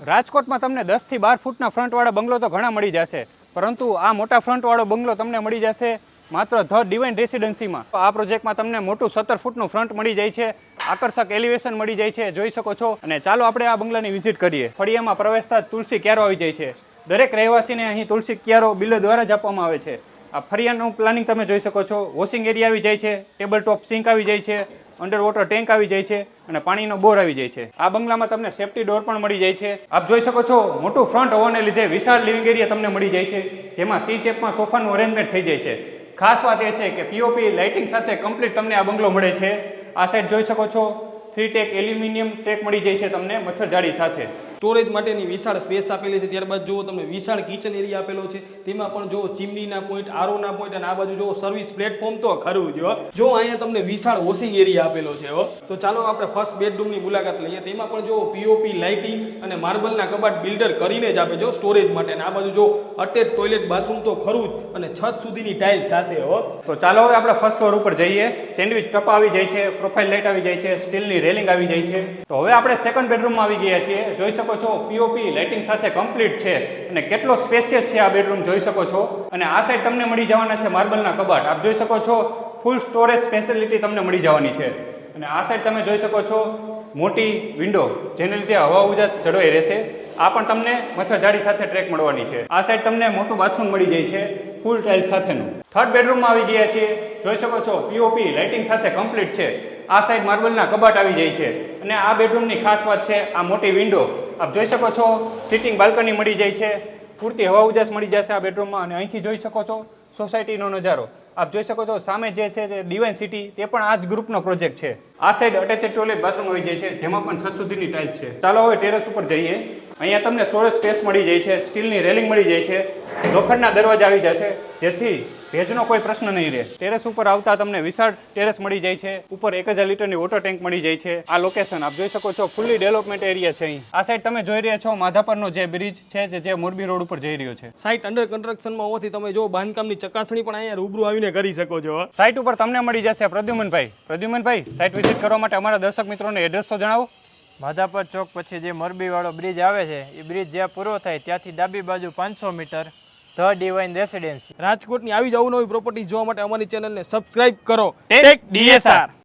રાજકોટમાં તમને 10 થી 12 ફૂટના ફ્રન્ટવાળા બંગલો તો ઘણા મળી જશે, પરંતુ આ મોટા ફ્રન્ટવાળો બંગલો તમને મળી જશે માત્ર ધ ડિવાઇન રેસિડેન્સીમાં. આ પ્રોજેક્ટમાં તમને મોટું 17 ફૂટનું ફ્રન્ટ મળી જાય છે, આકર્ષક એલિવેશન મળી જાય છે, જોઈ શકો છો. અને ચાલો આપણે આ બંગલાની વિઝિટ કરીએ. ફળિયામાં પ્રવેશતા જ તુલસી ક્યારો આવી જાય છે. દરેક રહેવાસીને અહીં તુલસી ક્યારો બિલ દ્વારા જ આપવામાં આવે છે. આ ફળિયાનું પ્લાનિંગ તમે જોઈ શકો છો. વોશિંગ એરિયા આવી જાય છે, ટેબલ ટોપ સિંક આવી જાય છે, અંડર વોટર ટેન્ક આવી જાય છે અને પાણીનો બોર આવી જાય છે. આ બંગલામાં તમને સેફ્ટી ડોર પણ મળી જાય છે. આપ જોઈ શકો છો મોટું ફ્રન્ટ હોવાને લીધે વિશાળ લિવિંગ એરિયા તમને મળી જાય છે, જેમાં સી શેપમાં સોફાનું અરેન્જમેન્ટ થઈ જાય છે. ખાસ વાત એ છે કે પીઓપી લાઇટિંગ સાથે કમ્પ્લીટ તમને આ બંગલો મળે છે. આ સાઈડ જોઈ શકો છો 3 ટેક એલ્યુમિનિયમ ટેક મળી જાય છે તમને મચ્છરજાળી સાથે. સ્ટોરેજ માટેની વિશાળ સ્પેસ આપેલી છે. ત્યારબાદ જો તમને વિશાળ કિચન એરિયા આપેલો છે, તેમાં પણ જો ચીમનીના પોઈન્ટ, આરોના પોઈન્ટ અને આ બાજુ જો સર્વિસ પ્લેટફોર્મ તો ખરું જો અહીંયા તમને વિશાળ વોશિંગ એરિયા આપેલો છે. તો ચાલો આપણે ફર્સ્ટ બેડરૂમની મુલાકાત લઈએ. તેમાં પણ જો પીઓપી લાઇટિંગ અને માર્બલના કબાટ બિલ્ડર કરીને જ આપે જો સ્ટોરેજ માટે. અને આ બાજુ જો અટેચ ટોયલેટ બાથરૂમ તો ખરું જ અને છત સુધીની ટાઇલ્સ સાથે. તો ચાલો હવે આપણે ફર્સ્ટ ફ્લોર ઉપર જઈએ. સેન્ડવિચ ટપ આવી જાય છે, પ્રોફાઇલ લાઇટ આવી જાય છે, સ્ટીલની રેલિંગ આવી જાય છે. તો હવે આપણે સેકન્ડ બેડરૂમમાં આવી ગયા છીએ. જોઈ શકો છો પીઓપી લાઇટિંગ સાથે કમ્પ્લીટ છે અને કેટલો સ્પેશિયસ છે આ બેડરૂમ જોઈ શકો છો. અને આ સાઈડ તમને મળી જવાના છે માર્બલના કબાટ. આપ જોઈ શકો છો ફૂલ સ્ટોરેજ ફેસિલિટી તમને મળી જવાની છે. અને આ સાઈડ તમે જોઈ શકો છો મોટી વિન્ડો, જેને લીધે હવા ઉજાસ જળવાઈ રહેશે. આ પણ તમને મચ્છરજાળી સાથે ટ્રેક મળવાની છે. આ સાઈડ તમને મોટું બાથરૂમ મળી જાય છે ફૂલ ટાઇલ્સ સાથેનું. થર્ડ બેડરૂમમાં આવી ગયા છીએ. જોઈ શકો છો પીઓપી લાઇટિંગ સાથે કમ્પ્લીટ છે. આ સાઈડ માર્બલના કબાટ આવી જાય છે. અને આ બેડરૂમની ખાસ વાત છે આ મોટી વિન્ડો. આપ જોઈ શકો છો સિટિંગ બાલ્કની મળી જાય છે, પૂરતી હવા ઉજાસ મળી જશે આ બેડરૂમમાં. અને અહીંથી જોઈ શકો છો સોસાયટીનો નજારો. આપ જોઈ શકો છો સામે જે છે તે ડિવાઇન સિટી, તે પણ આ જ ગ્રુપનો પ્રોજેક્ટ છે. આ સાઈડ અટેચ ટોયલેટ બાથરૂમ આવી જાય છે, જેમાં પણ 6 સુધીની ટાઇલ્સ છે. ચાલો હવે ટેરેસ ઉપર જઈએ. અહીંયા તમને સ્ટોરેજ સ્પેસ મળી જાય છે, સ્ટીલની રેલિંગ મળી જાય છે, લોખંડના દરવાજા આવી જશે, જેથી ભેજનો કોઈ પ્રશ્ન નહીં રહે. ટેરેસ ઉપર આવતા તમને વિશાળ ટેરેસ મળી જાય છે. ઉપર 1000 લીટરની વોટર ટેન્ક મળી જાય છે. આ લોકેશન આપ જોઈ શકો છો ફુલ્લી ડેવલપમેન્ટ એરિયા છે. અહીં આ સાઈડ તમે જોઈ રહ્યા છો માધાપરનો જે બ્રિજ છે જે મોરબી રોડ ઉપર જઈ રહ્યો છે. સાઇટ અંડર કન્સ્ટ્રક્શનમાં હોવાથી તમે જો બાંધકામની ચકાસણી પણ અહીંયા રૂબરૂ આવીને કરી શકો છો. સાઇટ ઉપર તમને મળી જશે પ્રદ્યુમનભાઈ. પ્રદ્યુમનભાઈ, સાઇટ વિઝિટ કરવા માટે અમારા દર્શક મિત્રોને એડ્રેસ તો જણાવો. માધાપર ચોક પછી જે મોરબી વાળો બ્રિજ આવે છે, એ બ્રિજ જ્યાં પૂરો થાય ત્યાંથી ડાબી બાજુ 500 મીટર ધ ડિવાઇન રેસિડેન્સી. રાજકોટની આવી જ અવનવી પ્રોપર્ટી જોવા માટે અમારી ચેનલને સબસ્ક્રાઇબ કરો. Tech DSR.